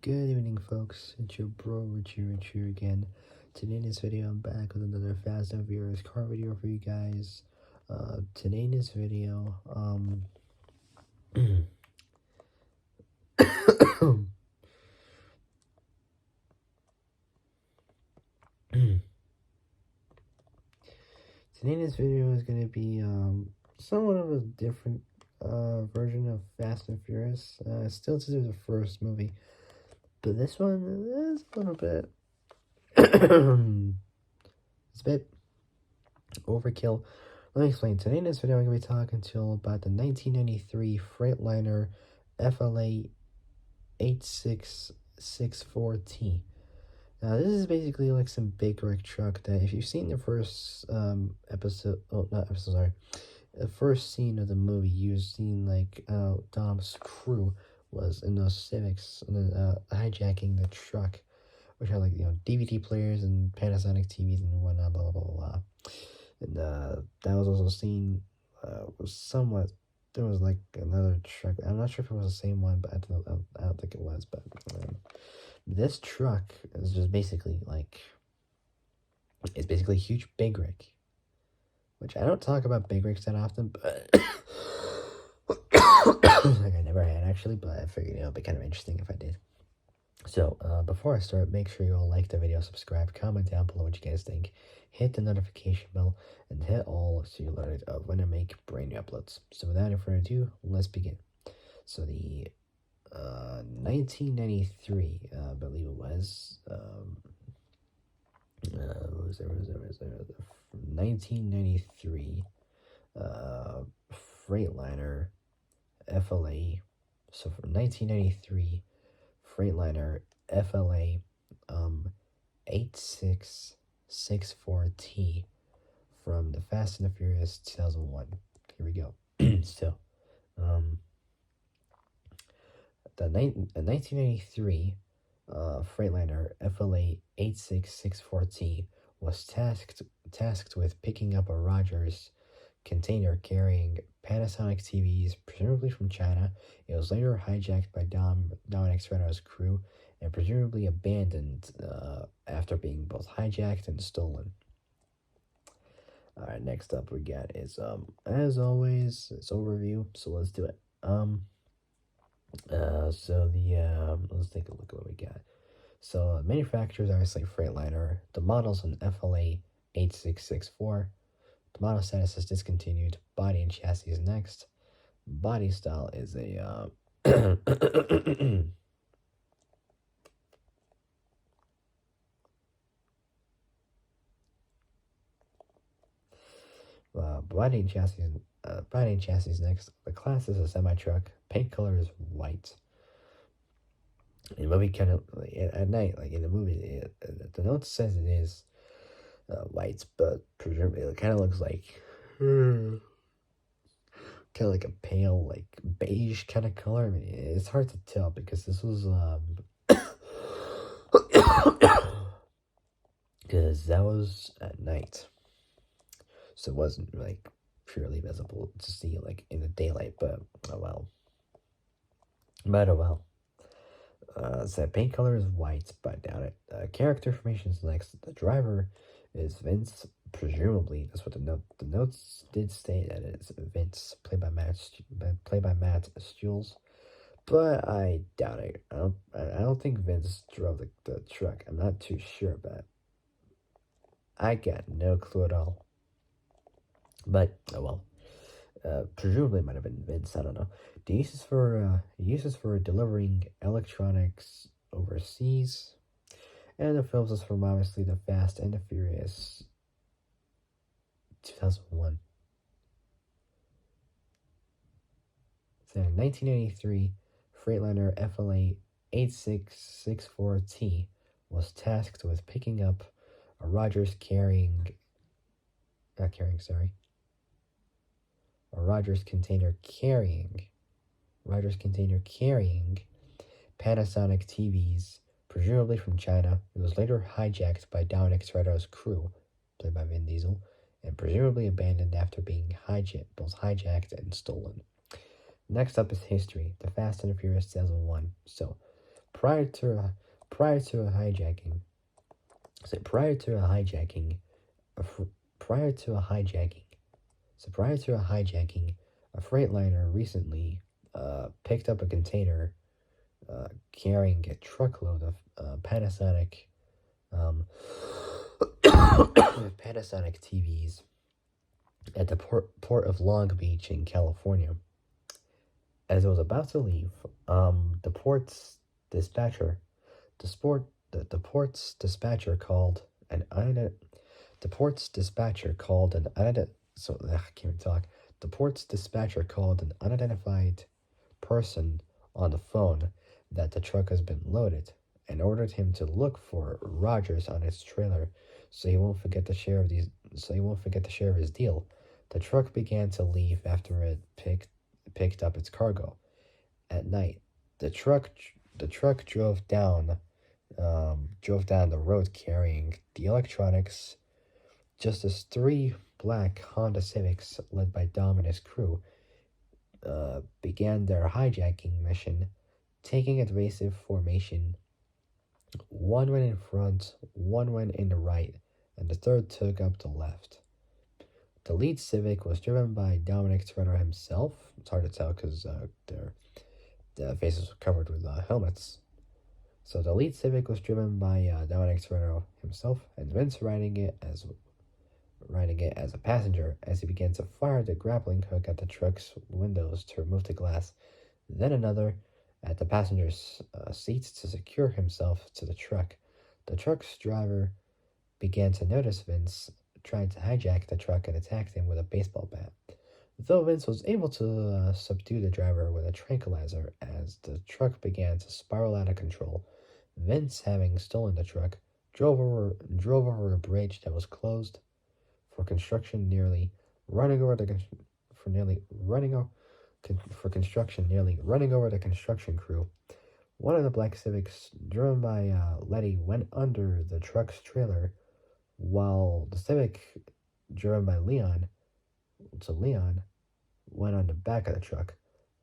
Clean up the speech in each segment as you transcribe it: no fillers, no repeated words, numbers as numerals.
Good evening, folks. It's your bro, Richie again. Today in this video, I'm back with another Fast and Furious car video for you guys. Today in this video, today in this video is going to be, somewhat of a different, version of Fast and Furious. Still to do the first movie, but this one is a little bit, it's a bit overkill. Let me explain. Today in this video, I'm going to be talking to you about the 1993 Freightliner FLA 8664T. Now, this is basically like some big rig truck that if you've seen the first the first scene of the movie, you've seen like Dom's crew was in those Civics hijacking the truck, which had like, DVD players and Panasonic TVs and whatnot, blah, blah, blah, blah. And that was also seen, was somewhat, there was like another truck. I'm not sure if it was the same one, but I don't think it was. But this truck is just basically like, it's basically a huge big rig, which I don't talk about big rigs that often, but like I never had actually, but I figured it'd be kind of interesting if I did. So, before I start, make sure you all like the video, subscribe, comment down below what you guys think, hit the notification bell, and hit all so you're alerted of when I make brand new uploads. So without any further ado, let's begin. So the 1993, I believe it was, what was there? 1993 Freightliner FLA. So from 1993 Freightliner FLA 8664T from the Fast and the Furious 2001. Here we go. So, the 1983 Freightliner FLA 8664T was tasked with picking up a Rogers container carrying Panasonic TVs, presumably from China. It was later hijacked by Dominic Toretto's crew and presumably abandoned after being both hijacked and stolen. Alright, next up we got is, as always, it's overview, so let's do it. Let's take a look at what we got. So, manufacturers are obviously Freightliner. The model's an FLA 8664. The model status is discontinued. Body and chassis is next. Body style is a body and chassis is next. The class is a semi truck. Paint color is white. In the movie, kind of at night, like in the movie, the note says it is white, but presumably it kind of looks like kind of like a pale, like beige kind of color. I mean, it's hard to tell because this was because that was at night, so it wasn't like purely visible to see like in the daylight. But oh well. So paint color is white, but I doubt it. Character information is next. The driver is Vince. Presumably, that's what the notes did state that it's Vince, played by Matt Stules, but I doubt it. I don't think Vince drove the truck. I'm not too sure, but I got no clue at all. But oh well. Presumably it might have been Vince, I don't know. The uses for delivering electronics overseas, and the films is from obviously the Fast and the Furious 2001. So 1983 Freightliner FLA 8664T was tasked with picking up a Rogers container carrying Panasonic TVs, presumably from China. It was later hijacked by Dominic Toretto's crew, played by Vin Diesel, and presumably abandoned after being both hijacked and stolen. Next up is history, the Fast and the Furious 2001. So, prior to a, prior to a hijacking. So prior to a hijacking, a fr- prior to a hijacking. So prior to a hijacking, a Freightliner recently picked up a container carrying a truckload of Panasonic um, Panasonic TVs at the port of Long Beach in California. As it was about to leave, the port's dispatcher, the port's dispatcher called an the port's dispatcher called an so I can't even talk. The port's dispatcher called an unidentified person on the phone that the truck has been loaded and ordered him to look for Rogers on his trailer so he won't forget to share his deal. The truck began to leave after it picked up its cargo. At night, the truck drove down the road carrying the electronics, just as three black Honda Civics led by Dom and his crew began their hijacking mission, taking evasive formation. One went in front, one went in the right, and the third took up the left. The lead Civic was driven by Dominic Toretto himself. It's hard to tell because their faces were covered with helmets. So the lead Civic was driven by Dominic Toretto himself, and Vince riding it as a passenger as he began to fire the grappling hook at the truck's windows to remove the glass, then another at the passenger's seats to secure himself to the truck. The truck's driver began to notice Vince trying to hijack the truck and attacked him with a baseball bat. Though Vince was able to subdue the driver with a tranquilizer as the truck began to spiral out of control, Vince, having stolen the truck, drove over a bridge that was closed for construction, nearly running over the construction crew. One of the black Civics, driven by Letty, went under the truck's trailer, while the Civic, driven by Leon, went on the back of the truck.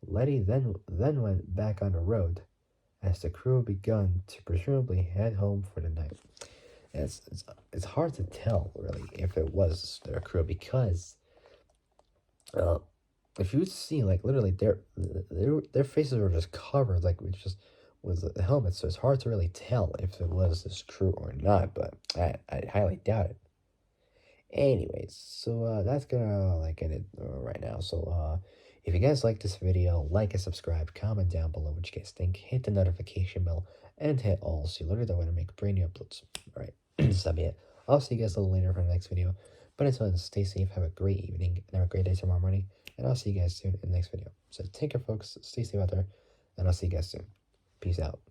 Letty then went back on the road as the crew begun to presumably head home for the night. It's hard to tell really if it was their crew because if you see like literally their faces were just covered like with the helmets, so it's hard to really tell if it was this crew or not. But I highly doubt it. Anyways, so that's gonna like end it right now. So if you guys like this video, like and subscribe, comment down below what you guys think, hit the notification bell, and hit all so you'll know when I make brand new uploads. Alright, that'll be it. I'll see you guys a little later for the next video. But until then, stay safe, have a great evening, and have a great day tomorrow morning. And I'll see you guys soon in the next video. So take care, folks. Stay safe out there, and I'll see you guys soon. Peace out.